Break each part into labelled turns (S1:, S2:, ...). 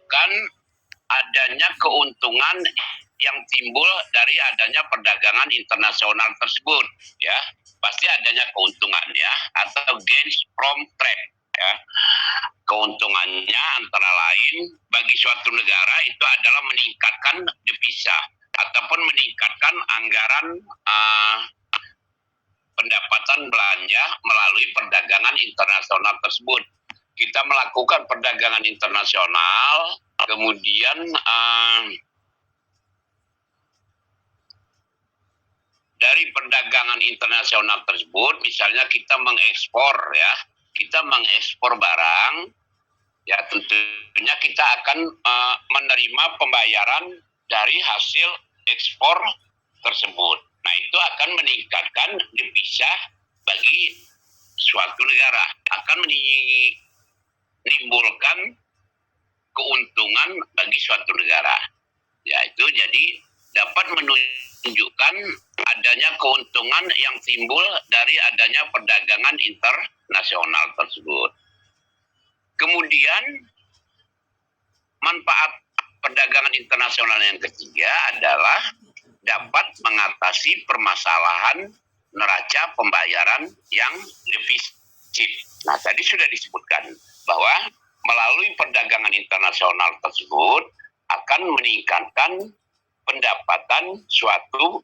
S1: meragukan adanya keuntungan yang timbul dari adanya perdagangan internasional tersebut, ya. Pasti adanya keuntungan, ya, atau gains from trade, ya. Keuntungannya antara lain bagi suatu negara itu adalah meningkatkan devisa ataupun meningkatkan anggaran pendapatan belanja melalui perdagangan internasional tersebut. Kita melakukan perdagangan internasional, kemudian dari perdagangan internasional tersebut, misalnya kita mengekspor, ya, kita mengekspor barang, ya tentunya kita akan menerima pembayaran dari hasil ekspor tersebut. Nah, itu akan meningkatkan devisa bagi suatu negara, akan menimbulkan keuntungan bagi suatu negara. Ya, itu jadi dapat menunjukkan adanya keuntungan yang timbul dari adanya perdagangan internasional tersebut. Kemudian manfaat perdagangan internasional yang ketiga adalah dapat mengatasi permasalahan neraca pembayaran yang defisit. Nah, tadi sudah disebutkan bahwa melalui perdagangan internasional tersebut akan meningkatkan pendapatan suatu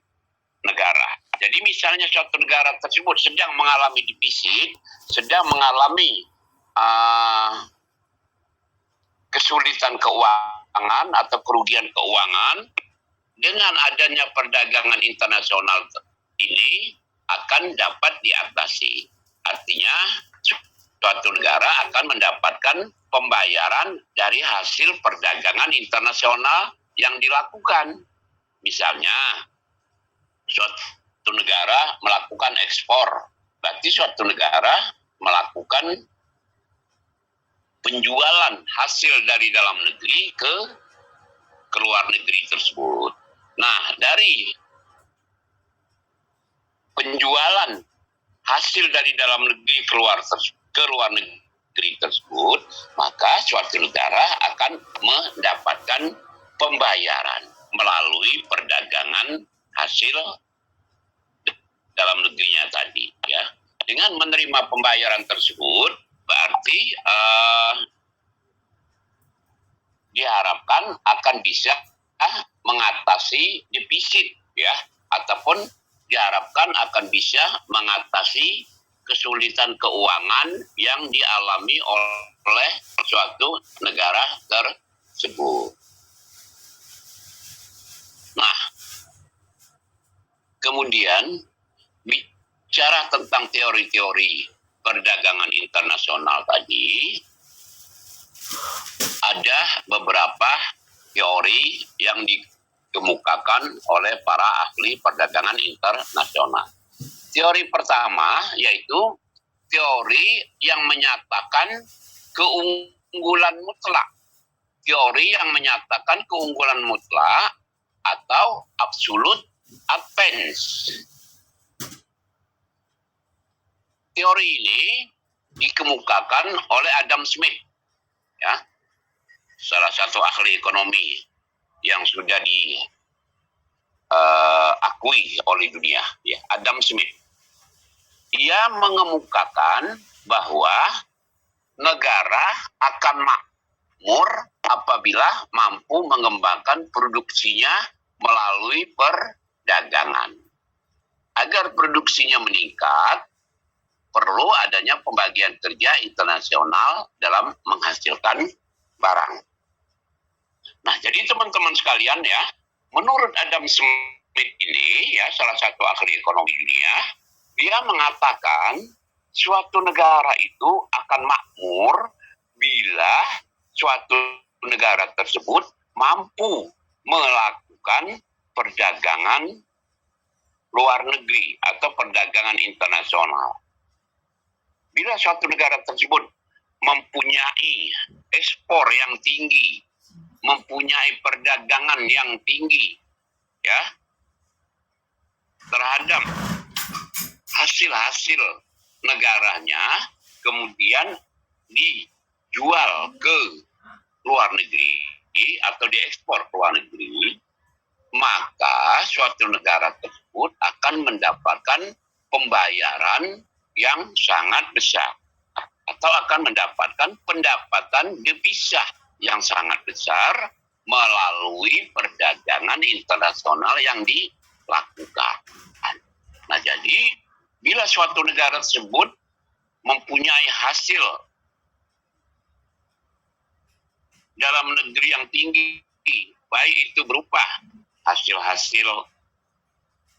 S1: negara. Jadi misalnya suatu negara tersebut sedang mengalami defisit, sedang mengalami kesulitan keuangan atau kerugian keuangan, dengan adanya perdagangan internasional ini akan dapat diatasi. Artinya suatu negara akan mendapatkan pembayaran dari hasil perdagangan internasional yang dilakukan. Misalnya suatu negara melakukan ekspor, berarti suatu negara melakukan penjualan hasil dari dalam negeri ke luar negeri tersebut. Nah, dari penjualan hasil dari dalam negeri ke luar negeri tersebut, maka suatu negara akan mendapatkan pembayaran melalui perdagangan hasil dalam negerinya tadi, ya. Dengan menerima pembayaran tersebut, berarti diharapkan akan bisa mengatasi defisit, ya, ataupun diharapkan akan bisa mengatasi kesulitan keuangan yang dialami oleh suatu negara tersebut. Nah, kemudian bicara tentang teori-teori perdagangan internasional tadi, ada beberapa teori yang dikemukakan oleh para ahli perdagangan internasional. Teori pertama yaitu teori yang menyatakan keunggulan mutlak. Teori yang menyatakan keunggulan mutlak atau absolute advantage. Teori ini dikemukakan oleh Adam Smith, ya, salah satu ahli ekonomi yang sudah diakui oleh dunia, ya, Adam Smith. Ia mengemukakan bahwa negara akan makmur apabila mampu mengembangkan produksinya melalui perdagangan. Agar produksinya meningkat, perlu adanya pembagian kerja internasional dalam menghasilkan barang. Nah, jadi teman-teman sekalian, ya, menurut Adam Smith ini, ya, salah satu ahli ekonomi dunia, dia mengatakan suatu negara itu akan makmur bila suatu negara tersebut mampu melakukan perdagangan luar negeri atau perdagangan internasional. Bila suatu negara tersebut mempunyai ekspor yang tinggi, mempunyai perdagangan yang tinggi, ya, terhadap hasil-hasil negaranya, kemudian dijual ke luar negeri, negeri atau diekspor ke luar negeri, maka suatu negara tersebut akan mendapatkan pembayaran yang sangat besar atau akan mendapatkan pendapatan devisa yang sangat besar melalui perdagangan internasional yang dilakukan. Nah, jadi bila suatu negara tersebut mempunyai hasil dalam negeri yang tinggi, baik itu berupa hasil-hasil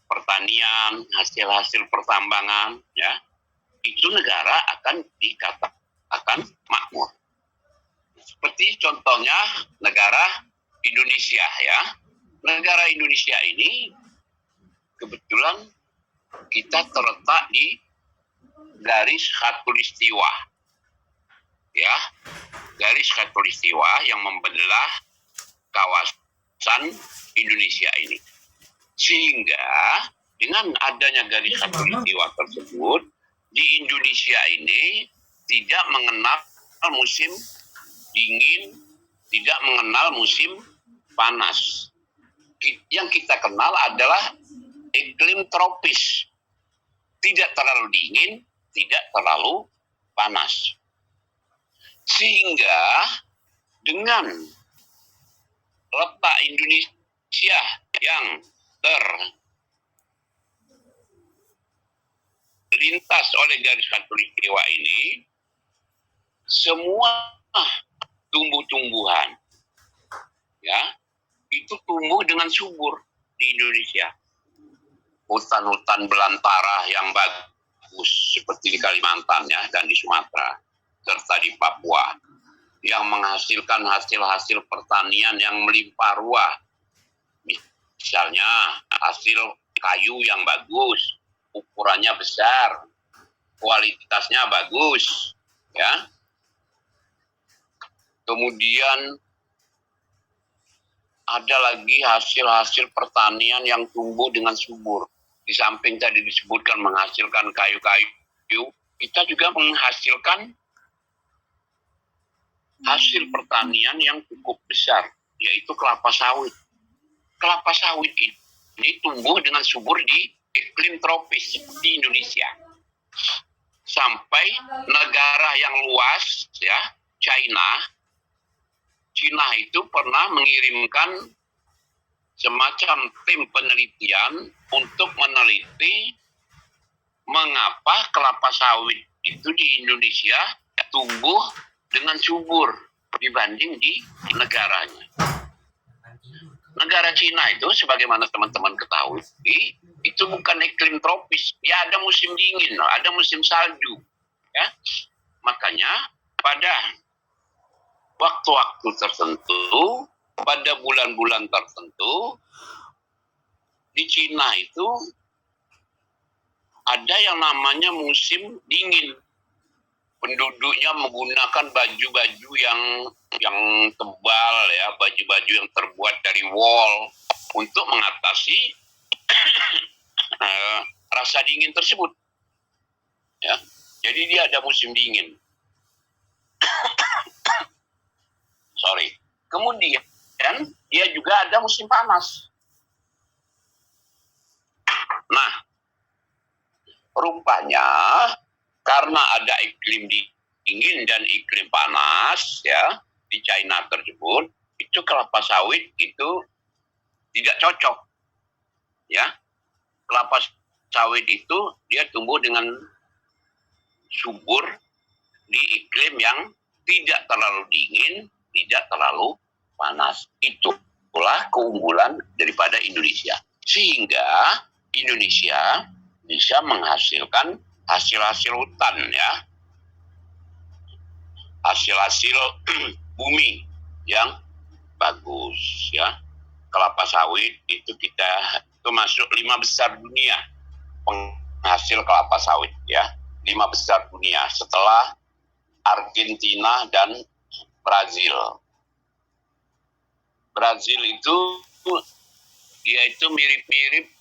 S1: pertanian, hasil-hasil pertambangan, ya, itu negara akan dikatakan makmur. Seperti contohnya negara Indonesia, ya. Negara Indonesia ini kebetulan kita terletak di garis khatulistiwa, ya, garis khatulistiwa yang membelah kawasan Indonesia ini. Sehingga dengan adanya garis khatulistiwa tersebut, di Indonesia ini tidak mengenal musim dingin, tidak mengenal musim panas. Yang kita kenal adalah iklim tropis. Tidak terlalu dingin, tidak terlalu panas. Sehingga dengan letak Indonesia yang terlintas oleh garis khatulistiwa ini, semua tumbuh-tumbuhan, ya, itu tumbuh dengan subur di Indonesia. Hutan-hutan belantara yang bagus seperti di Kalimantan, ya, dan di Sumatera serta di Papua yang menghasilkan hasil-hasil pertanian yang melimpah ruah. Misalnya hasil kayu yang bagus, ukurannya besar, kualitasnya bagus, ya. Kemudian ada lagi hasil-hasil pertanian yang tumbuh dengan subur. Di samping tadi disebutkan menghasilkan kayu-kayu, kita juga menghasilkan hasil pertanian yang cukup besar, yaitu kelapa sawit. Kelapa sawit ini tumbuh dengan subur di iklim tropis seperti Indonesia. Sampai negara yang luas, ya, Cina itu pernah mengirimkan semacam tim penelitian untuk meneliti mengapa kelapa sawit itu di Indonesia tumbuh dengan subur dibanding di negaranya. Negara Cina itu, sebagaimana teman-teman ketahui, itu bukan iklim tropis. Ya, ada musim dingin, ada musim salju, ya. Makanya pada waktu-waktu tertentu, pada bulan-bulan tertentu, di Cina itu ada yang namanya musim dingin. Penduduknya menggunakan baju-baju yang tebal, ya, baju-baju yang terbuat dari wol untuk mengatasi rasa dingin tersebut, ya. Jadi dia ada musim dingin. Kemudian dia juga ada musim panas. Nah, rupanya karena ada iklim dingin dan iklim panas, ya, di China tersebut, itu kelapa sawit itu tidak cocok, ya. Kelapa sawit itu dia tumbuh dengan subur di iklim yang tidak terlalu dingin, tidak terlalu panas. Itulah keunggulan daripada Indonesia. Sehingga Indonesia bisa menghasilkan hasil-hasil hutan, ya. Hasil-hasil bumi yang bagus, ya. Kelapa sawit itu itu masuk 5 besar dunia penghasil kelapa sawit, ya. 5 besar dunia setelah Argentina dan Brazil. Brazil itu dia itu mirip-mirip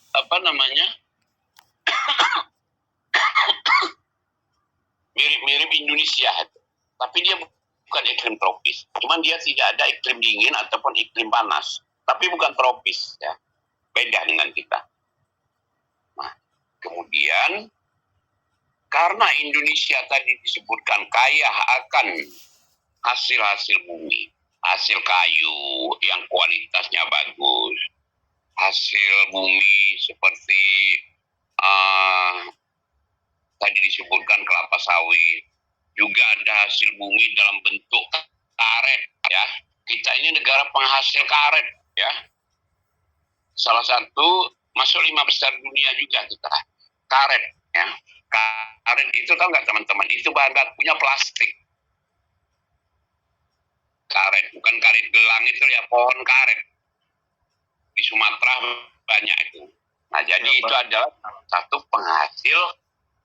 S1: mirip-mirip Indonesia, tapi dia bukan iklim tropis. Cuman dia tidak ada iklim dingin ataupun iklim panas. Tapi bukan tropis, ya. Beda dengan kita. Nah, kemudian karena Indonesia tadi disebutkan kaya akan hasil-hasil bumi, hasil kayu yang kualitasnya bagus, hasil bumi seperti tadi disebutkan kelapa sawit, juga ada hasil bumi dalam bentuk karet, ya. Kita ini negara penghasil karet, ya. Salah satu masuk 5 besar dunia juga kita. Karet, ya. Karet itu tahu nggak teman-teman? Itu bahan bakunya plastik. Karet, bukan karet gelang itu ya, pohon karet. Di Sumatera banyak itu. Nah, jadi itu adalah satu penghasil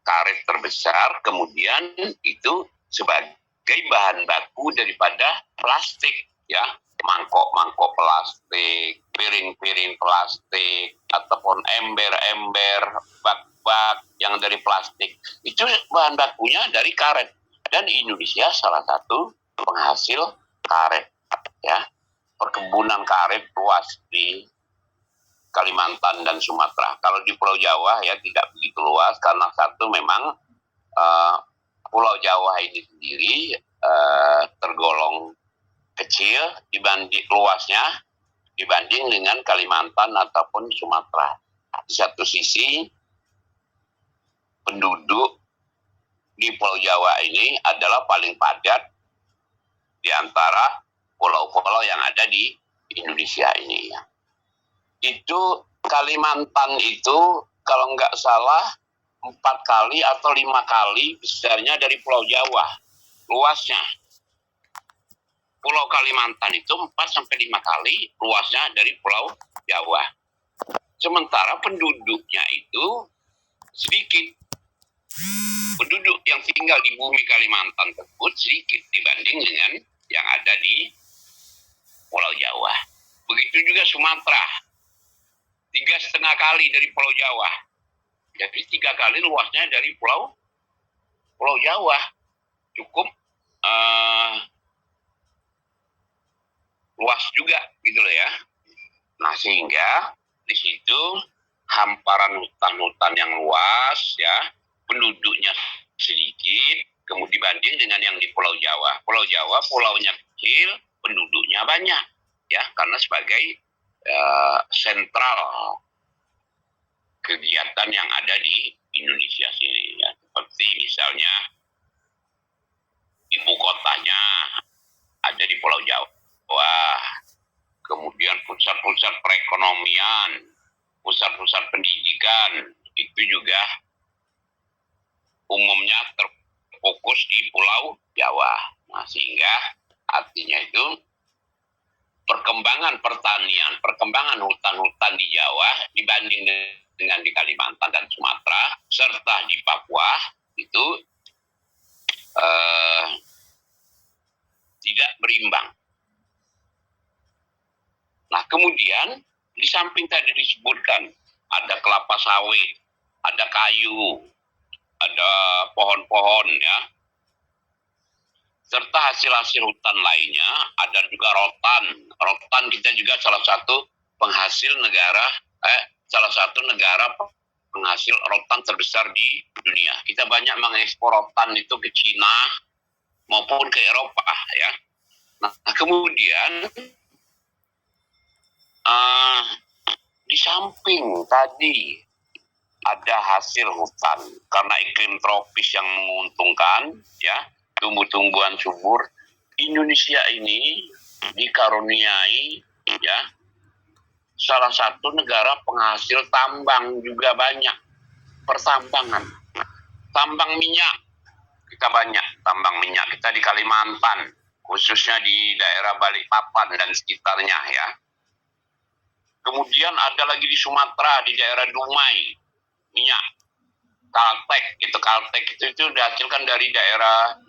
S1: karet terbesar, kemudian itu sebagai bahan baku daripada plastik, ya. Mangkok-mangkok plastik, piring-piring plastik, ataupun ember-ember, bak-bak yang dari plastik. Itu bahan bakunya dari karet. Dan Indonesia salah satu penghasil karet, ya. Perkebunan karet luas di Kalimantan dan Sumatera. Kalau di Pulau Jawa ya tidak begitu luas karena satu memang Pulau Jawa ini sendiri tergolong kecil dibanding luasnya dibanding dengan Kalimantan ataupun Sumatera. Di satu sisi penduduk di Pulau Jawa ini adalah paling padat di antara pulau-pulau yang ada di Indonesia ini. Itu Kalimantan itu kalau nggak salah 4 kali atau 5 kali besarnya dari Pulau Jawa luasnya. Pulau Kalimantan itu 4 sampai 5 kali luasnya dari Pulau Jawa. Sementara penduduknya itu sedikit. Penduduk yang tinggal di bumi Kalimantan tersebut sedikit dibanding dengan yang ada di Pulau Jawa. Begitu juga Sumatera. 3,5 kali dari Pulau Jawa. Jadi 3 kali luasnya dari Pulau Jawa. Cukup luas juga gitu loh ya. Nah, sehingga di situ hamparan hutan-hutan yang luas, ya, penduduknya sedikit, kemudian dibanding dengan yang di Pulau Jawa. Pulau Jawa pulaunya kecil, penduduknya banyak, ya, karena sebagai sentral kegiatan yang ada di Indonesia sini, ya. Seperti misalnya ibu kotanya ada di Pulau Jawa, kemudian pusat-pusat perekonomian, pusat-pusat pendidikan itu juga umumnya terfokus di Pulau Jawa. Nah, sehingga artinya itu perkembangan pertanian, perkembangan hutan-hutan di Jawa dibanding dengan di Kalimantan dan Sumatera, serta di Papua itu tidak berimbang. Nah, kemudian di samping tadi disebutkan ada kelapa sawit, ada kayu, ada pohon-pohon, ya, serta hasil-hasil hutan lainnya, ada juga rotan. Rotan kita juga salah satu penghasil negara, salah satu negara penghasil rotan terbesar di dunia. Kita banyak mengekspor rotan itu ke Cina maupun ke Eropa, ya. Nah, kemudian di samping tadi ada hasil hutan karena iklim tropis yang menguntungkan, ya, tumbuh-tumbuhan subur. Indonesia ini dikaruniai, ya, salah satu negara penghasil tambang juga banyak. Pertambangan, tambang minyak kita banyak, tambang minyak kita di Kalimantan, khususnya di daerah Balikpapan dan sekitarnya, ya. Kemudian ada lagi di Sumatera, di daerah Dumai, minyak. Kaltek itu dihasilkan dari daerah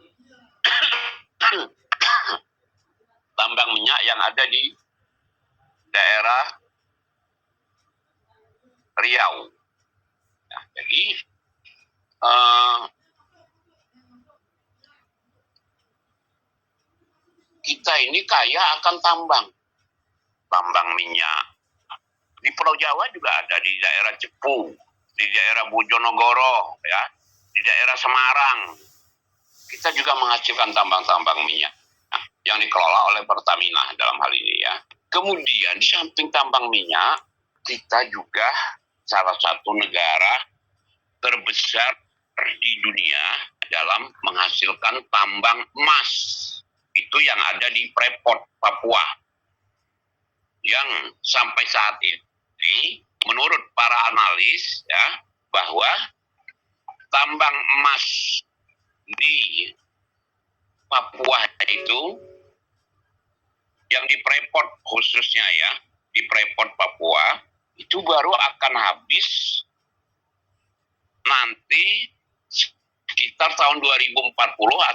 S1: tambang minyak yang ada di daerah Riau. Nah, jadi kita ini kaya akan tambang minyak. Di Pulau Jawa juga ada, di daerah Cepu, di daerah Bojonegoro, ya, di daerah Semarang. Kita juga menghasilkan tambang-tambang minyak yang dikelola oleh Pertamina dalam hal ini, ya. Kemudian di samping tambang minyak, kita juga salah satu negara terbesar di dunia dalam menghasilkan tambang emas. Itu yang ada di Freeport, Papua. Yang sampai saat ini, menurut para analis, ya, bahwa tambang emas di Papua itu, yang di Freeport khususnya, ya, di Freeport Papua, itu baru akan habis nanti sekitar tahun 2040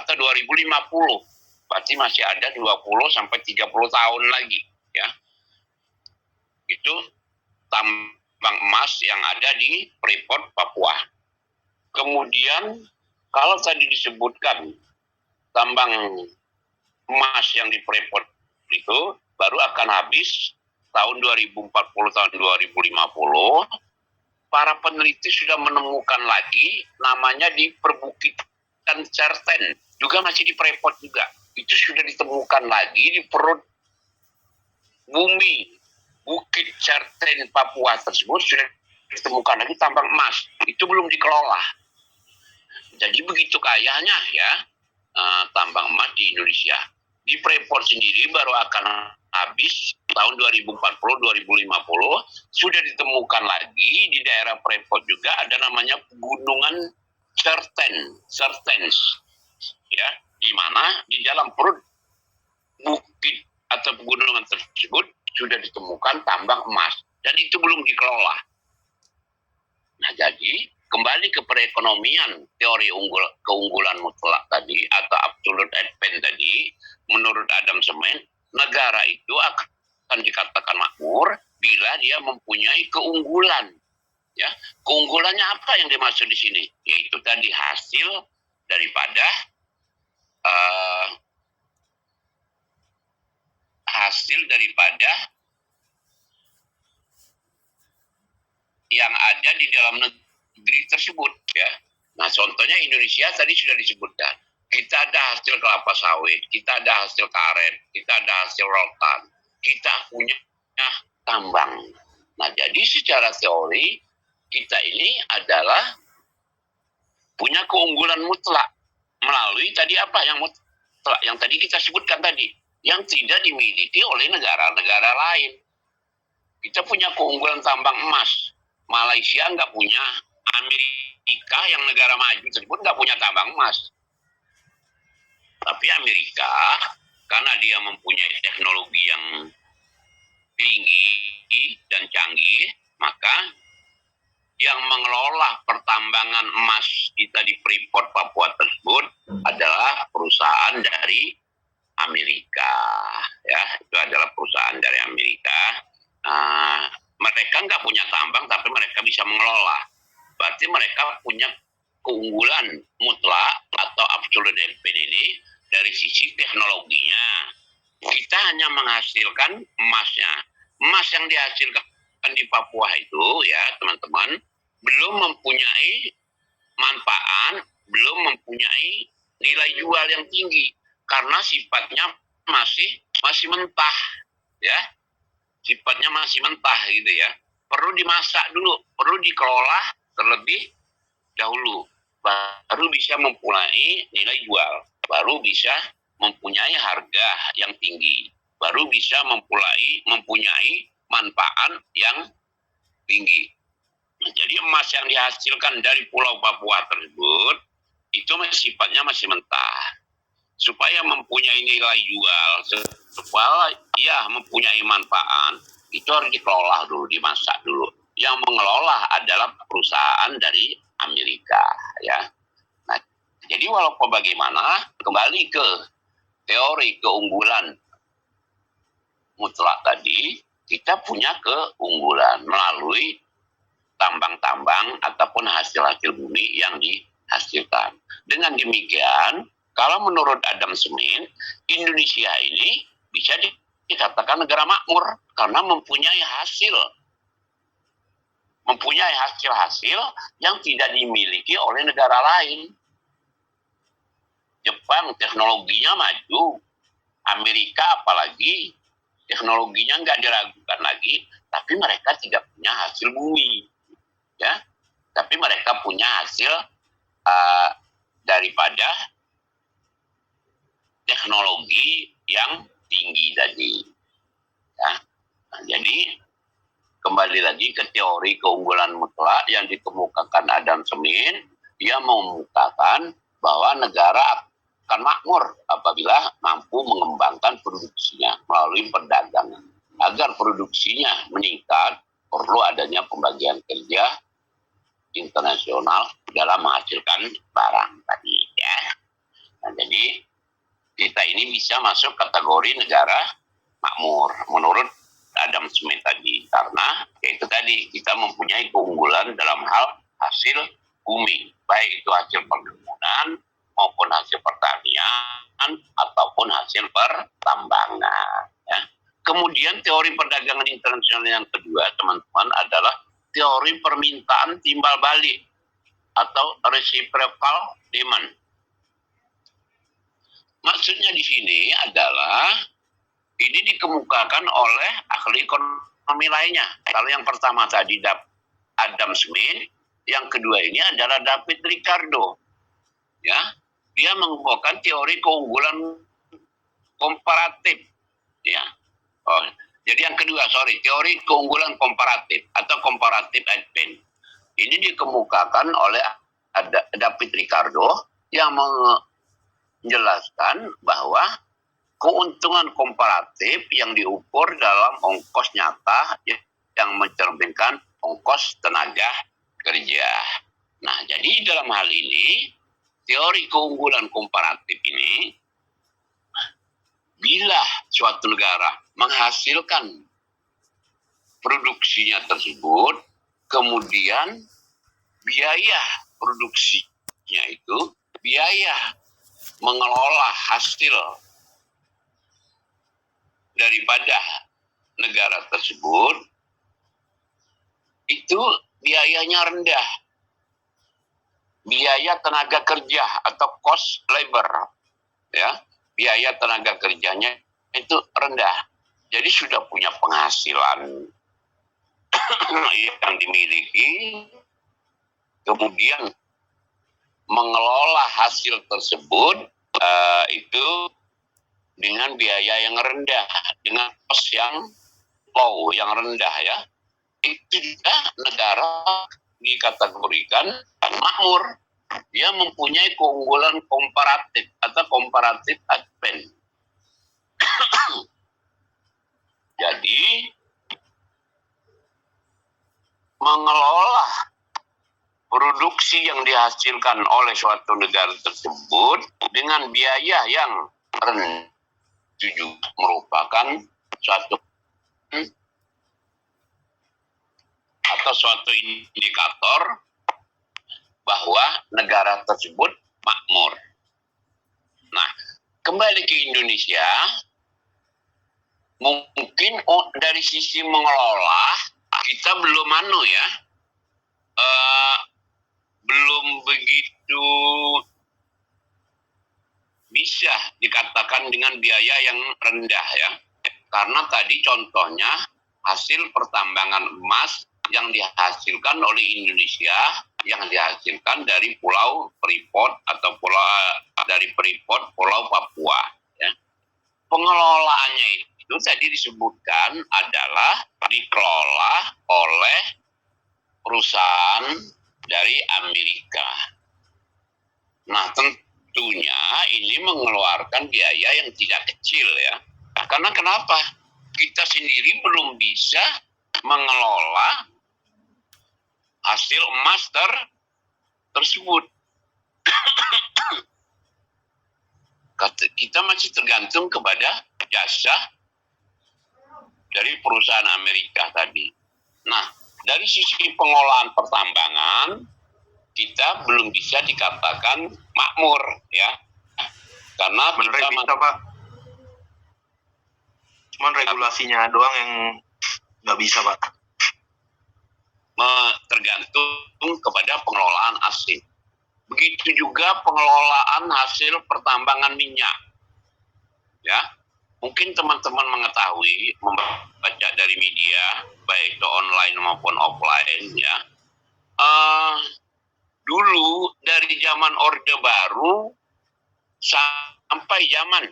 S1: atau 2050. Berarti masih ada 20 sampai 30 tahun lagi, ya. Itu tambang emas yang ada di Freeport Papua. Kemudian kalau tadi disebutkan tambang emas yang di Freeport itu baru akan habis tahun 2040, tahun 2050. Para peneliti sudah menemukan lagi, namanya di perbukitan Certen, juga masih di Freeport juga. Itu sudah ditemukan lagi di perut bumi Bukit Certen Papua tersebut, sudah ditemukan lagi tambang emas. Itu belum dikelola. Jadi begitu kayanya, ya, tambang emas di Indonesia. Di Freeport sendiri baru akan habis tahun 2040-2050. Sudah ditemukan lagi di daerah Freeport juga ada namanya Gunungan Certens, ya, di mana di dalam perut bukit atau pegunungan tersebut sudah ditemukan tambang emas, dan itu belum dikelola. Nah, jadi kembali ke perekonomian, teori keunggulan mutlak tadi atau absolute advantage tadi, menurut Adam Smith, negara itu akan dikatakan makmur bila dia mempunyai keunggulan. Ya, keunggulannya apa yang dimaksud di sini? Yaitu tadi hasil daripada yang ada di dalam negeri tersebut, ya. Nah, contohnya Indonesia tadi sudah disebutkan. Kita ada hasil kelapa sawit, kita ada hasil karet, kita ada hasil rotan, kita punya tambang. Nah, jadi secara teori kita ini adalah punya keunggulan mutlak melalui tadi apa yang mutlak yang tadi kita sebutkan tadi, yang tidak dimiliki oleh negara-negara lain. Kita punya keunggulan tambang emas. Malaysia nggak punya, Amerika yang negara maju tersebut nggak punya tambang emas. Tapi Amerika, karena dia mempunyai teknologi yang tinggi dan canggih, maka yang mengelola pertambangan emas kita di Freeport Papua tersebut adalah perusahaan dari Amerika, ya, itu adalah perusahaan dari Amerika. Mereka nggak punya tambang, tapi mereka bisa mengelola. Berarti mereka punya keunggulan mutlak atau absolute advantage ini dari sisi teknologinya. Kita hanya menghasilkan emasnya. Emas yang dihasilkan di Papua itu, ya teman-teman, belum mempunyai manfaat, belum mempunyai nilai jual yang tinggi karena sifatnya masih mentah, ya. Sifatnya masih mentah gitu, ya. Perlu dimasak dulu, perlu dikelola terlebih dahulu, baru bisa mempunyai nilai jual, baru bisa mempunyai harga yang tinggi, baru bisa mempunyai manfaat yang tinggi. Nah, jadi emas yang dihasilkan dari Pulau Papua tersebut itu sifatnya masih mentah. Supaya mempunyai nilai jual, supaya ya mempunyai manfaat, itu harus dikelola dulu, dimasak dulu. Yang mengelola adalah perusahaan dari Amerika, ya. Nah, jadi walaupun bagaimana, kembali ke teori keunggulan mutlak tadi, kita punya keunggulan melalui tambang-tambang ataupun hasil-hasil bumi yang dihasilkan. Dengan demikian, Kalau menurut Adam Smith, Indonesia ini bisa dikatakan negara makmur karena mempunyai hasil-hasil yang tidak dimiliki oleh negara lain. Jepang teknologinya maju, Amerika apalagi teknologinya nggak diragukan lagi, tapi mereka tidak punya hasil bumi, ya. Tapi mereka punya hasil daripada teknologi yang tinggi tadi, ya. Nah, jadi kembali lagi ke teori keunggulan mutlak yang dikemukakan Adam Smith, dia mengemukakan bahwa negara akan makmur apabila mampu mengembangkan produksinya melalui perdagangan. Agar produksinya meningkat, perlu adanya pembagian kerja internasional dalam menghasilkan barang tadi, ya. Nah, jadi kita ini bisa masuk kategori negara makmur menurut Adam Smith tadi, karena yaitu tadi kita mempunyai keunggulan dalam hal hasil bumi, baik itu hasil perkebunan maupun hasil pertanian ataupun hasil pertambangan, ya. Kemudian teori perdagangan internasional yang kedua, teman-teman, adalah teori permintaan timbal balik atau reciprocal demand. Maksudnya di sini adalah ini dikemukakan oleh ahli ekonomi lainnya. Kalau yang pertama tadi Adam Smith, yang kedua ini adalah David Ricardo, ya. Dia mengemukakan teori keunggulan komparatif, ya. Oh, jadi yang kedua, teori keunggulan komparatif atau comparative advantage. Ini dikemukakan oleh David Ricardo yang menjelaskan bahwa keuntungan komparatif yang diukur dalam ongkos nyata yang mencerminkan ongkos tenaga kerja. Nah, jadi dalam hal ini, teori keunggulan komparatif ini, bila suatu negara menghasilkan produksinya tersebut, kemudian biaya produksinya itu, biaya mengelola hasil daripada negara tersebut, itu biayanya rendah. Biaya tenaga kerja atau cost labor, ya, biaya tenaga kerjanya itu rendah. Jadi sudah punya penghasilan yang dimiliki, kemudian mengelola hasil tersebut itu dengan biaya yang rendah, dengan cost yang low, yang rendah, ya. Itu juga negara dikategorikan makmur. Dia mempunyai keunggulan komparatif atau comparative advantage. Jadi mengelola produksi yang dihasilkan oleh suatu negara tersebut dengan biaya yang rendah itu merupakan suatu indikator bahwa negara tersebut makmur. Nah, kembali ke Indonesia, mungkin dari sisi mengelola kita belum belum begitu bisa dikatakan dengan biaya yang rendah, ya. Karena tadi contohnya hasil pertambangan emas yang dihasilkan oleh Indonesia, yang dihasilkan dari Pulau Freeport atau Pulau Papua, ya. Pengelolaannya itu tadi disebutkan adalah dikelola oleh perusahaan dari Amerika. Nah, tentunya ini mengeluarkan biaya yang tidak kecil, ya. Karena kenapa? Kita sendiri belum bisa mengelola hasil emas tersebut. Kita masih tergantung kepada jasa dari perusahaan Amerika tadi. Nah, dari sisi pengolahan pertambangan, kita belum bisa dikatakan makmur, ya. Karena
S2: sebenarnya bisa Pak, cuman regulasinya doang yang nggak bisa Pak.
S1: Tergantung kepada pengelolaan asing. Begitu juga pengelolaan hasil pertambangan minyak. Ya, mungkin teman-teman mengetahui, membaca dari media, baik itu online maupun offline, ya. Dulu dari zaman Orde Baru sampai zaman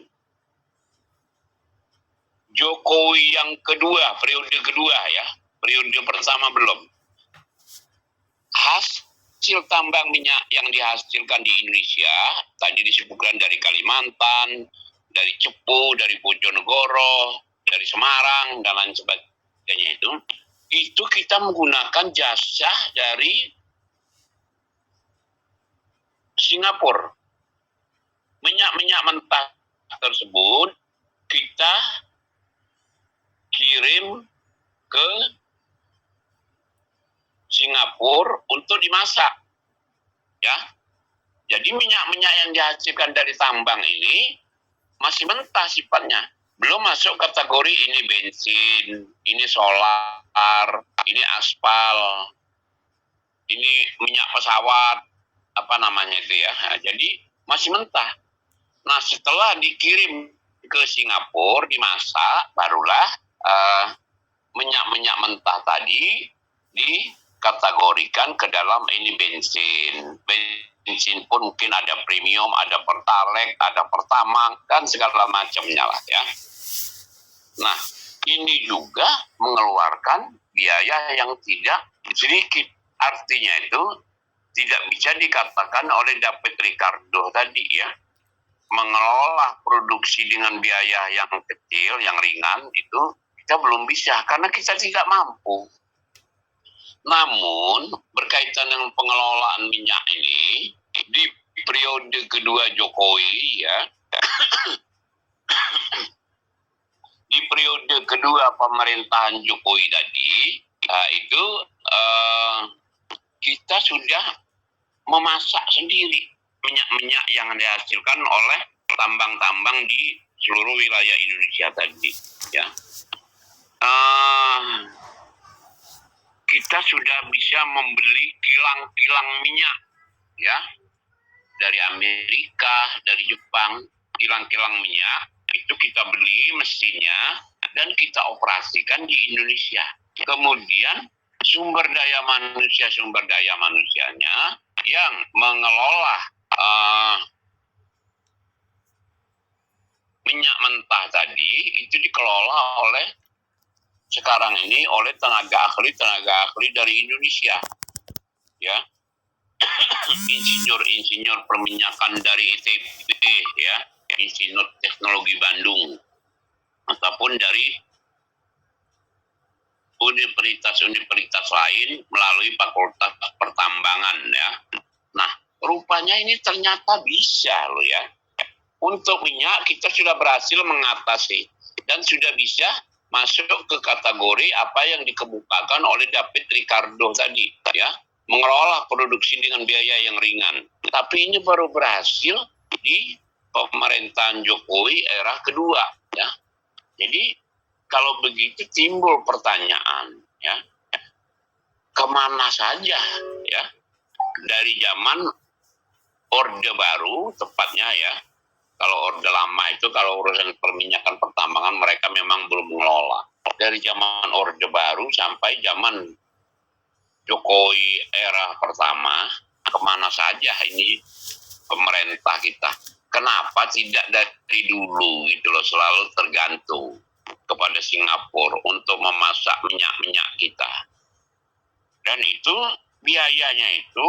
S1: Jokowi yang kedua, periode kedua ya, periode pertama belum. Hasil tambang minyak yang dihasilkan di Indonesia, tadi disebutkan dari Kalimantan, dari Cepu, dari Bojonegoro, dari Semarang, dan lain sebagainya itu kita menggunakan jasa dari Singapura. Minyak-minyak mentah tersebut kita kirim ke Singapura untuk dimasak. Ya. Jadi minyak-minyak yang dihasilkan dari tambang ini masih mentah sifatnya. Belum masuk kategori ini bensin, ini solar, ini aspal, ini minyak pesawat, apa namanya itu ya. Nah, jadi masih mentah. Nah, setelah dikirim ke Singapura, dimasak, barulah minyak-minyak mentah tadi dikategorikan ke dalam ini bensin. Bensin pun mungkin ada premium, ada pertalite, ada pertamax, dan segala macamnya lah ya. Nah, ini juga mengeluarkan biaya yang tidak sedikit. Artinya itu tidak bisa dikatakan oleh David Ricardo tadi ya, mengelola produksi dengan biaya yang kecil, yang ringan itu kita belum bisa karena kita tidak mampu. Namun berkaitan dengan pengelolaan minyak ini di periode kedua Jokowi ya, di periode kedua pemerintahan Jokowi tadi itu kita sudah memasak sendiri minyak-minyak yang dihasilkan oleh tambang-tambang di seluruh wilayah Indonesia tadi ya. Kita sudah bisa membeli kilang-kilang minyak ya dari Amerika, dari Jepang, kilang-kilang minyak itu kita beli mesinnya dan kita operasikan di Indonesia. Kemudian sumber daya manusianya yang mengelola minyak mentah tadi itu dikelola oleh sekarang ini oleh tenaga ahli dari Indonesia ya. Insinyur perminyakan dari ITB ya, Institut Teknologi Bandung ataupun dari universitas lain melalui Fakultas Pertambangan ya. Nah, rupanya ini ternyata bisa loh ya. Untuk minyak kita sudah berhasil mengatasi dan sudah bisa masuk ke kategori apa yang dikemukakan oleh David Ricardo tadi ya, mengelola produksi dengan biaya yang ringan. Tapi ini baru berhasil di pemerintahan Jokowi era kedua ya. Jadi kalau begitu timbul pertanyaan ya, kemana saja ya dari zaman Orde Baru tepatnya ya. Kalau Orde Lama itu kalau urusan perminyakan pertambangan mereka memang belum mengelola. Dari zaman Orde Baru sampai zaman Jokowi era pertama, kemana saja ini pemerintah kita? Kenapa tidak dari dulu gitu loh, selalu tergantung kepada Singapura untuk memasak minyak-minyak kita. Dan itu biayanya itu,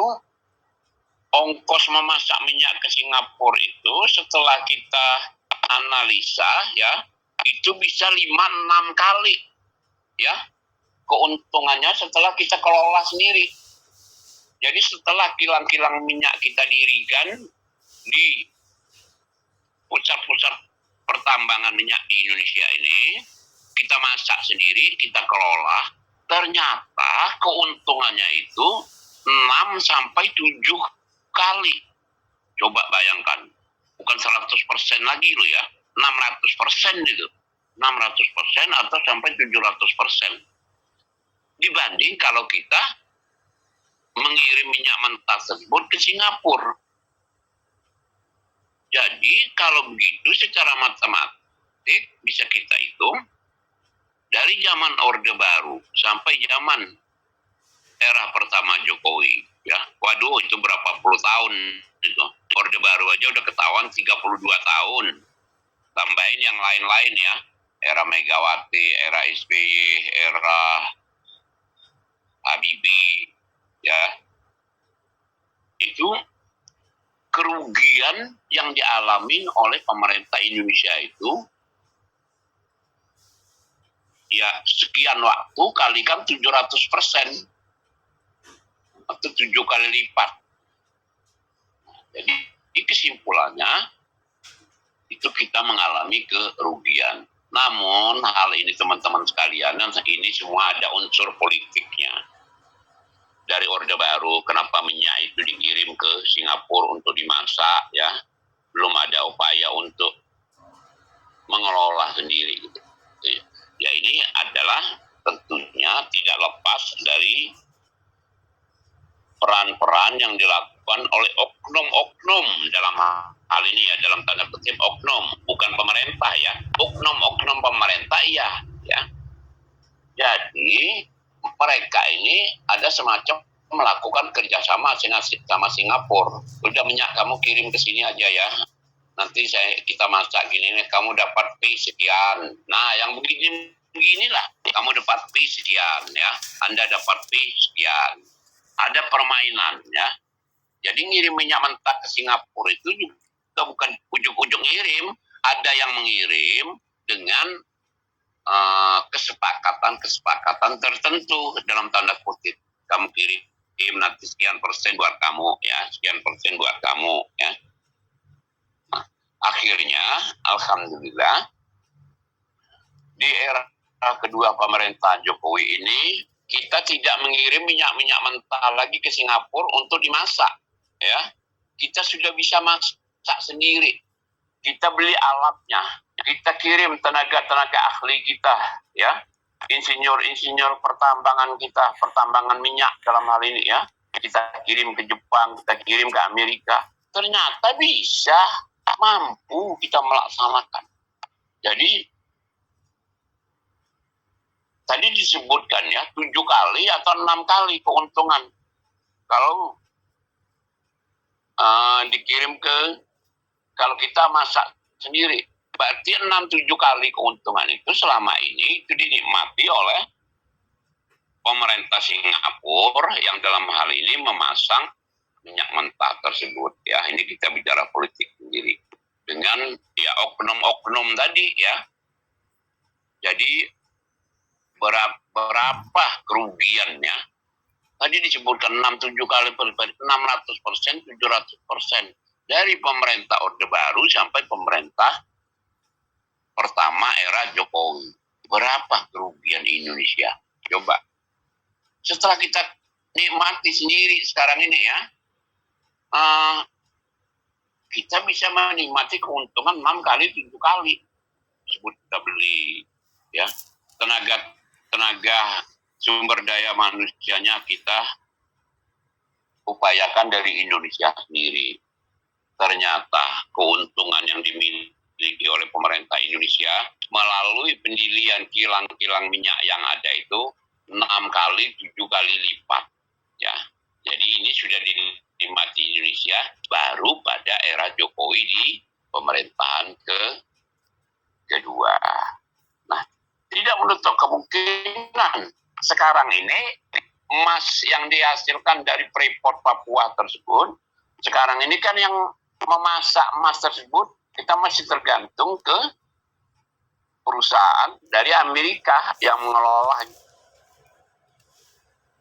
S1: ongkos memasak minyak ke Singapura itu setelah kita analisa ya, itu bisa 5-6 kali ya keuntungannya setelah kita kelola sendiri. Jadi setelah kilang-kilang minyak kita dirikan di pusat-pusat pertambangan minyak di Indonesia ini, kita masak sendiri, kita kelola, ternyata keuntungannya itu 6-7 kali. Coba bayangkan. bukan 100% lagi loh ya, 600% gitu. 600% atau sampai 700%. Dibanding kalau kita mengirim minyak mentah tersebut ke Singapura. Jadi kalau begitu secara matematik bisa kita hitung dari zaman Orde Baru sampai zaman era pertama Jokowi, ya. Waduh, itu berapa puluh tahun itu. Orde Baru aja udah ketahuan 32 tahun. Tambahin yang lain-lain ya. Era Megawati, era SBY, era Habibie, ya. Itu kerugian yang dialami oleh pemerintah Indonesia itu ya sekian waktu kalikan 700% atau 7 kali lipat. Jadi kesimpulannya itu kita mengalami kerugian. Namun hal ini teman-teman sekalian, ini semua ada unsur politiknya. Dari Orde Baru, kenapa minyak itu dikirim ke Singapura untuk dimasak, ya, belum ada upaya untuk mengelola sendiri. Gitu. Ya ini adalah tentunya tidak lepas dari peran-peran yang dilakukan oleh oknum-oknum dalam hal ini ya, dalam tanda kutip oknum, bukan pemerintah ya, oknum-oknum pemerintah ya. Jadi mereka ini ada semacam melakukan kerjasama sama Singapura. Udah minyak kamu kirim ke sini aja ya. Nanti kita masak gini nih, kamu dapat fee sekian. Nah, yang beginilah, kamu dapat fee sekian ya. Anda dapat fee sekian. Ada permainan ya. Jadi ngirim minyak mentah ke Singapura itu juga bukan ujuk-ujuk ngirim. Ada yang mengirim dengan kesepakatan tertentu dalam tanda kutip. Kamu kirim nanti sekian persen buat kamu ya, sekian persen buat kamu ya. Nah, akhirnya alhamdulillah di era kedua pemerintahan Jokowi ini kita tidak mengirim minyak mentah lagi ke Singapura untuk dimasak ya. Kita sudah bisa masak sendiri. Kita beli alatnya, kita kirim tenaga ahli kita, ya, insinyur pertambangan kita, pertambangan minyak dalam hal ini ya, kita kirim ke Jepang, kita kirim ke Amerika, ternyata bisa, mampu kita melaksanakan. Jadi tadi disebutkan ya 7 kali atau 6 kali keuntungan kalau dikirim ke, kalau kita masak sendiri, berarti 6-7 kali keuntungan itu selama ini itu dinikmati oleh pemerintah Singapura yang dalam hal ini memasang minyak mentah tersebut. Ya, ini kita bicara politik sendiri dengan ya oknum-oknum tadi ya. Jadi berapa kerugiannya? Tadi disebutkan 6-7 kali, 600%, 700%. Dari pemerintah Orde Baru sampai pemerintah pertama era Jokowi. Berapa kerugian Indonesia? Coba. Setelah kita nikmati sendiri sekarang ini ya, kita bisa menikmati keuntungan 6 kali, 7 kali. Sebut kita beli ya, tenaga sumber daya manusianya kita upayakan dari Indonesia sendiri. Ternyata keuntungan yang dimiliki oleh pemerintah Indonesia melalui pendilian kilang-kilang minyak yang ada itu 6 kali, 7 kali lipat. Ya. Jadi ini sudah dinikmati Indonesia baru pada era Jokowi di pemerintahan kedua. Nah, tidak menutup kemungkinan sekarang ini emas yang dihasilkan dari Freeport Papua tersebut, sekarang ini kan yang memasak emas tersebut kita masih tergantung ke perusahaan dari Amerika yang mengelola.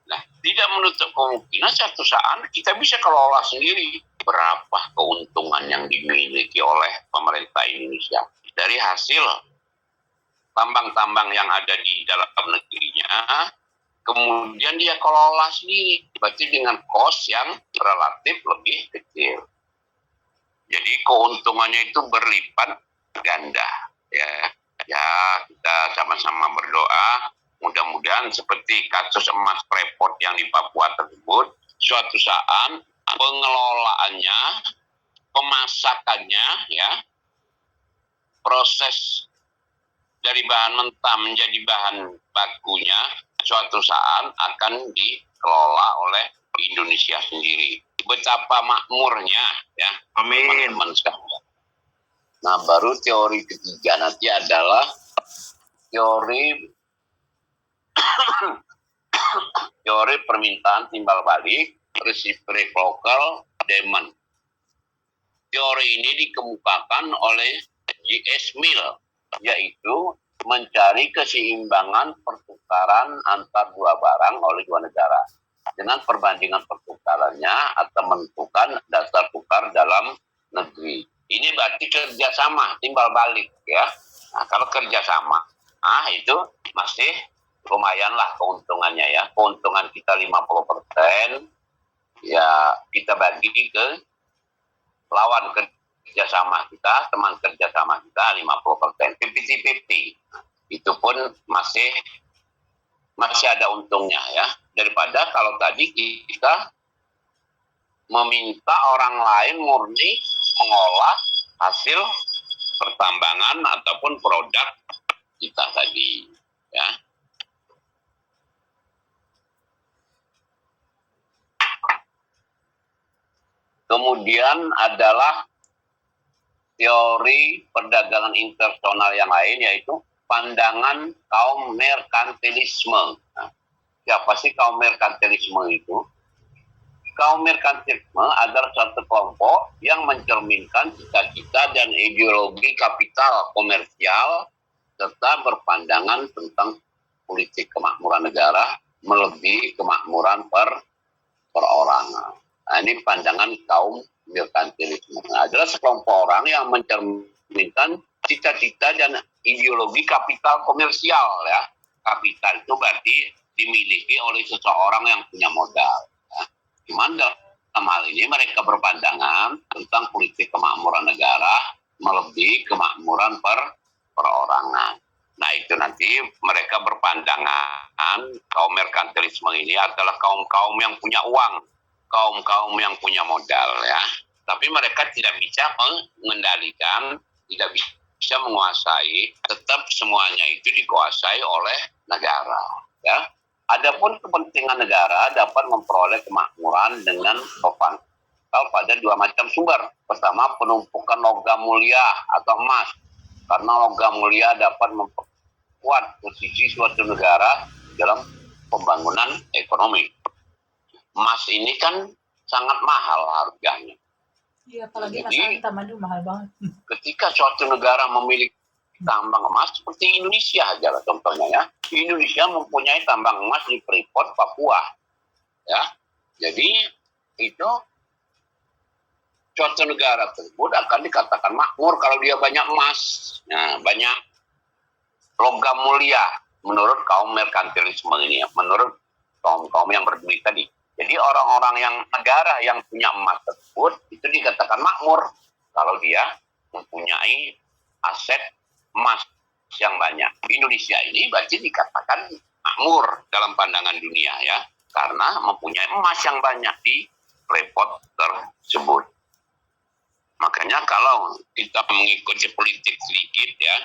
S1: Nah, tidak menutup kemungkinan suatu saat kita bisa kelola sendiri berapa keuntungan yang dimiliki oleh pemerintah Indonesia dari hasil tambang-tambang yang ada di dalam negerinya, kemudian dia kelola sendiri, berarti dengan cost yang relatif lebih kecil. Jadi keuntungannya itu berlipat ganda. Ya, ya kita sama-sama berdoa. Mudah-mudahan seperti kasus emas Freeport yang di Papua tersebut, suatu saat pengelolaannya, pemasakannya, ya, proses dari bahan mentah menjadi bahan bakunya, suatu saat akan dikelola oleh Indonesia sendiri. Betapa makmurnya, ya,
S2: Amin.
S1: teman-teman sekalian. Nah, baru teori ketiga nanti adalah teori permintaan timbal balik, reciprocal demand. Teori ini dikemukakan oleh J.S. Mill, yaitu mencari keseimbangan pertukaran antar dua barang oleh dua negara dengan perbandingan pertukarannya atau menentukan dasar tukar dalam negeri. Ini berarti kerjasama timbal balik, ya. Nah, kalau kerjasama, itu masih lumayan lah keuntungannya, ya. Keuntungan kita 50%, ya kita bagi ke lawan kerjasama kita, teman kerjasama kita 50%, 50-50. Itu pun masih ada untungnya, ya. Daripada kalau tadi kita meminta orang lain murni mengolah hasil pertambangan ataupun produk kita tadi, ya. Kemudian adalah teori perdagangan internasional yang lain, yaitu pandangan kaum merkantilisme. Nah, siapa sih kaum merkantilisme itu? Kaum merkantilisme adalah suatu kelompok yang mencerminkan cita-cita dan ideologi kapital komersial serta berpandangan tentang politik kemakmuran negara melebihi kemakmuran perorangan. Nah, ini pandangan kaum merkantilisme. Nah, adalah sekelompok orang yang mencerminkan cita-cita dan ideologi kapital komersial, ya. Kapital itu berarti dimiliki oleh seseorang yang punya modal. Ya. Cuman dalam hal ini mereka berpandangan tentang politik kemakmuran negara melebihi kemakmuran perorangan. Nah, itu nanti mereka berpandangan kaum merkantilisme ini adalah kaum-kaum yang punya uang, kaum-kaum yang punya modal, ya. Tapi mereka tidak bisa mengendalikan, tidak bisa menguasai, tetap semuanya itu dikuasai oleh negara, ya. Adapun kepentingan negara dapat memperoleh kemakmuran dengan berpangkal pada dua macam sumber. Pertama, penumpukan logam mulia atau emas, karena logam mulia dapat memperkuat posisi suatu negara dalam pembangunan ekonomi. Emas ini kan sangat mahal harganya.
S3: Iya, apalagi
S1: Jadi,
S3: masalah Tamandu mahal banget.
S1: ketika suatu negara memiliki tambang emas seperti Indonesia aja lah contohnya, ya. Indonesia mempunyai tambang emas di Freeport, Papua, ya. Jadi itu suatu negara tersebut akan dikatakan makmur kalau dia banyak emas, nah, banyak logam mulia menurut kaum merkantilisme ini, ya. Menurut kaum-kaum yang berduit tadi. Jadi orang-orang yang negara yang punya emas tersebut itu dikatakan makmur kalau dia mempunyai aset emas yang banyak. Indonesia ini berarti dikatakan makmur dalam pandangan dunia, ya, karena mempunyai emas yang banyak di Freeport tersebut. Makanya kalau kita mengikuti politik sedikit, ya,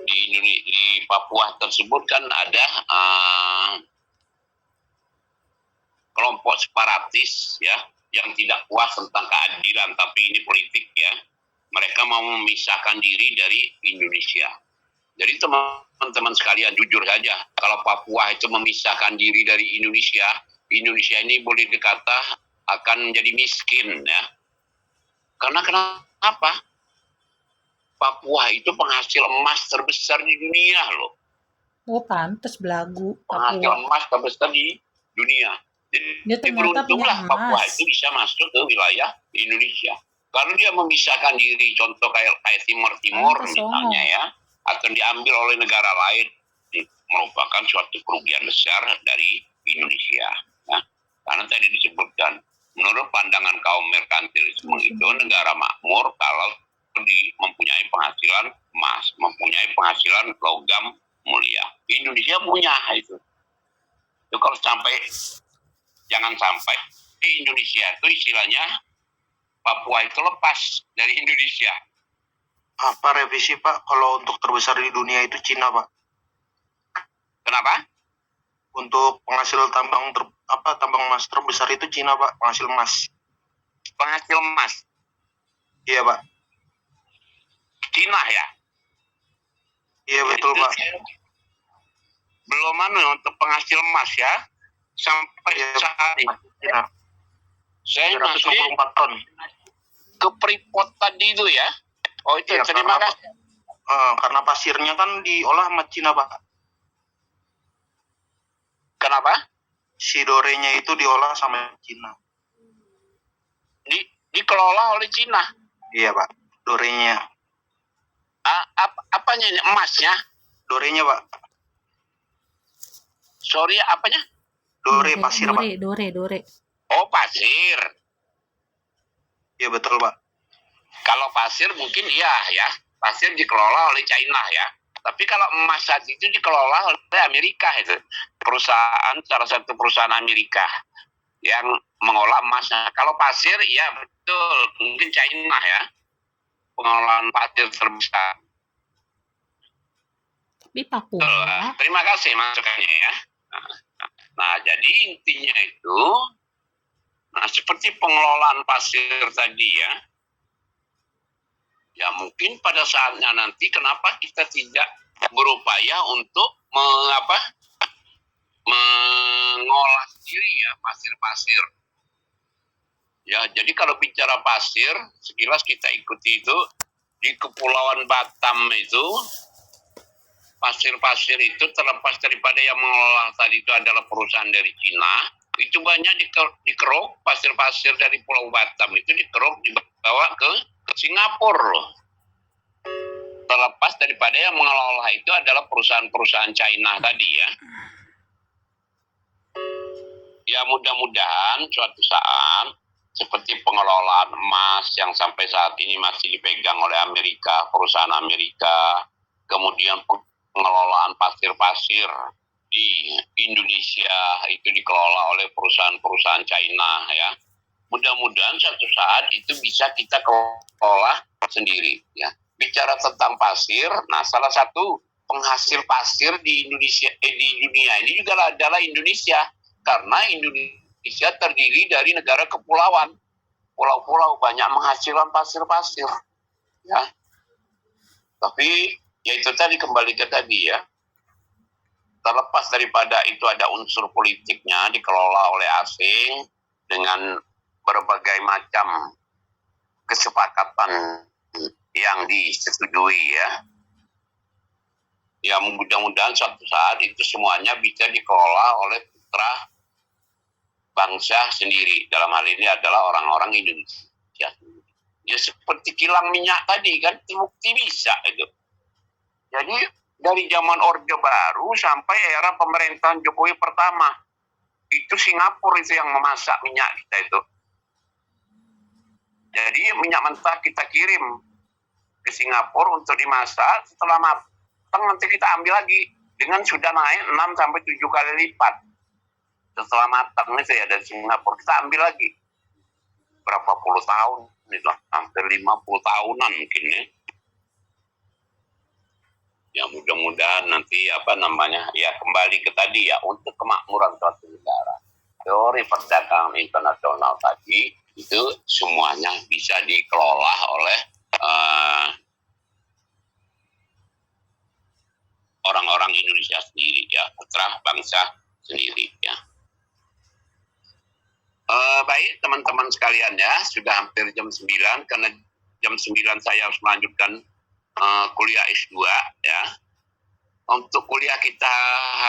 S1: di Papua tersebut kan ada kelompok separatis, ya, yang tidak puas tentang keadilan, tapi ini politik, ya. Mereka mau memisahkan diri dari Indonesia. Jadi teman-teman sekalian, jujur saja, kalau Papua itu memisahkan diri dari Indonesia, Indonesia ini boleh dikata akan menjadi miskin, ya. Karena kenapa? Papua itu penghasil emas terbesar di dunia, loh.
S3: Oh, pantes belagu
S1: Penghasil
S3: Papua.
S1: emas terbesar di dunia.
S3: Dia
S1: Jadi
S3: ternyata
S1: beruntunglah
S3: punya
S1: Papua
S3: emas.
S1: itu bisa masuk ke wilayah Indonesia. Kalau dia memisahkan diri, contoh kayak Timur
S3: Pantes
S1: misalnya,
S3: sono.
S1: ya, akan diambil oleh negara lain, merupakan suatu kerugian besar dari Indonesia, ya. Karena tadi disebutkan Menurut pandangan kaum merkantilisme itu negara makmur kalau mempunyai penghasilan emas, mempunyai penghasilan logam mulia. Indonesia punya itu. Itu kalau sampai, jangan sampai Indonesia itu istilahnya Papua itu lepas dari Indonesia.
S2: Apa revisi Pak? Kalau untuk terbesar di dunia itu Cina Pak.
S1: Kenapa?
S2: Untuk penghasil tambang emas terbesar itu Cina Pak, penghasil emas.
S1: Penghasil emas.
S2: Iya Pak.
S1: Cina ya?
S2: Iya betul Pak.
S1: Belum untuk penghasil emas ya. Sampai saat ini.
S2: Cina.
S1: Saya
S2: 164 ton.
S1: ke Freeport tadi itu ya. Oh itu
S2: Iya,
S1: terima kasih.
S2: Karena pasirnya kan diolah sama Cina Pak.
S1: Kenapa?
S2: Si dorenya itu diolah sama Cina.
S1: Dikelola oleh Cina.
S2: Iya Pak. Dorenya.
S1: Apanya ini? Emasnya?
S2: Dorenya Pak.
S1: Sorry, apanya?
S2: Dore pasir Pak.
S3: Dore.
S1: Oh, pasir.
S2: Iya betul Pak.
S1: Kalau pasir mungkin iya ya. Pasir dikelola oleh China ya. Tapi kalau emas saat itu dikelola oleh Amerika itu. Salah satu perusahaan Amerika yang mengolah emasnya. Kalau pasir, iya betul. Mungkin China ya. Pengolahan pasir terbesar.
S3: Tapi Papua.
S1: Terima kasih masukannya ya. Nah, jadi intinya itu, seperti pengelolaan pasir tadi ya, ya mungkin pada saatnya nanti kenapa kita tidak berupaya untuk mengolah sendiri ya pasir-pasir. Ya, jadi kalau bicara pasir, sekilas kita ikuti itu di Kepulauan Batam itu, pasir-pasir itu terlepas daripada yang mengelola tadi itu adalah perusahaan dari Cina, itu banyak dikeruk pasir-pasir dari Pulau Batam itu dikeruk dibawa ke Singapura loh. Terlepas daripada yang mengelola itu adalah perusahaan-perusahaan China tadi ya. Ya mudah-mudahan suatu saat seperti pengelolaan emas yang sampai saat ini masih dipegang oleh Amerika, perusahaan Amerika, kemudian pengelolaan pasir-pasir di Indonesia itu dikelola oleh perusahaan-perusahaan China ya. Mudah-mudahan suatu saat itu bisa kita kelola sendiri ya. Bicara tentang pasir, nah salah satu penghasil pasir di Indonesia di dunia ini juga adalah Indonesia, karena Indonesia terdiri dari negara kepulauan. Pulau-pulau banyak menghasilkan pasir-pasir ya. Tapi ya itu tadi kembali ke tadi ya. Terlepas daripada itu ada unsur politiknya dikelola oleh asing dengan berbagai macam kesepakatan yang disetujui ya. Ya mudah-mudahan suatu saat itu semuanya bisa dikelola oleh putra bangsa sendiri. Dalam hal ini adalah orang-orang Indonesia. Ya seperti kilang minyak tadi kan terbukti bisa itu. Jadi dari zaman Orde Baru sampai era pemerintahan Jokowi pertama, itu Singapura itu yang memasak minyak kita itu. Jadi minyak mentah kita kirim ke Singapura untuk dimasak, setelah matang nanti kita ambil lagi dengan sudah naik 6-7 kali lipat. Setelah matang itu ya dari Singapura kita ambil lagi. Berapa puluh tahun, itu hampir 50 tahunan mungkin ya. Ya mudah-mudahan nanti ya kembali ke tadi ya, untuk kemakmuran suatu negara. Teori perdagangan internasional tadi itu semuanya bisa dikelola oleh orang-orang Indonesia sendiri ya, putra bangsa sendiri ya. Baik teman-teman sekalian ya, sudah hampir jam 9, karena jam 9 saya harus melanjutkan kuliah S2 ya. Untuk kuliah kita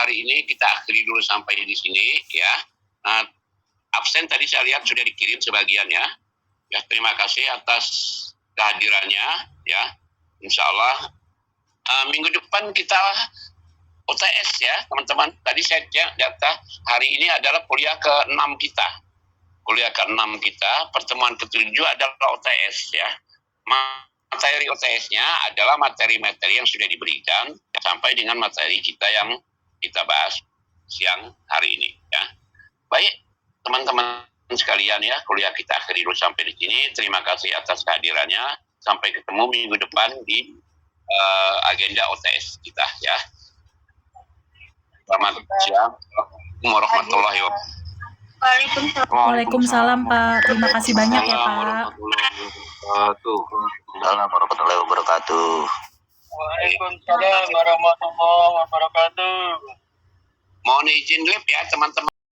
S1: hari ini kita akhiri dulu sampai di sini ya. Absen tadi saya lihat sudah dikirim sebagian ya. Ya terima kasih atas kehadirannya ya. Insya Allah minggu depan kita UTS ya teman-teman. Tadi saya cek data hari ini adalah kuliah ke-6 kita. kuliah ke-6 kita, pertemuan ke-7 adalah OTS ya. Materi OTS-nya adalah materi-materi yang sudah diberikan sampai dengan materi kita yang kita bahas siang hari ini ya. Baik, teman-teman sekalian ya, kuliah kita akhiri dulu sampai di sini. Terima kasih atas kehadirannya. Sampai ketemu minggu depan di agenda OTS kita ya. Selamat siang. Assalamualaikum warahmatullahi wabarakatuh.
S3: Waalaikumsalam Pak. Terima kasih banyak ya Pak.
S2: Waalaikumsalam warahmatullahi wabarakatuh.
S4: Waalaikumsalam warahmatullahi wabarakatuh.
S1: Mohon izin live ya teman-teman.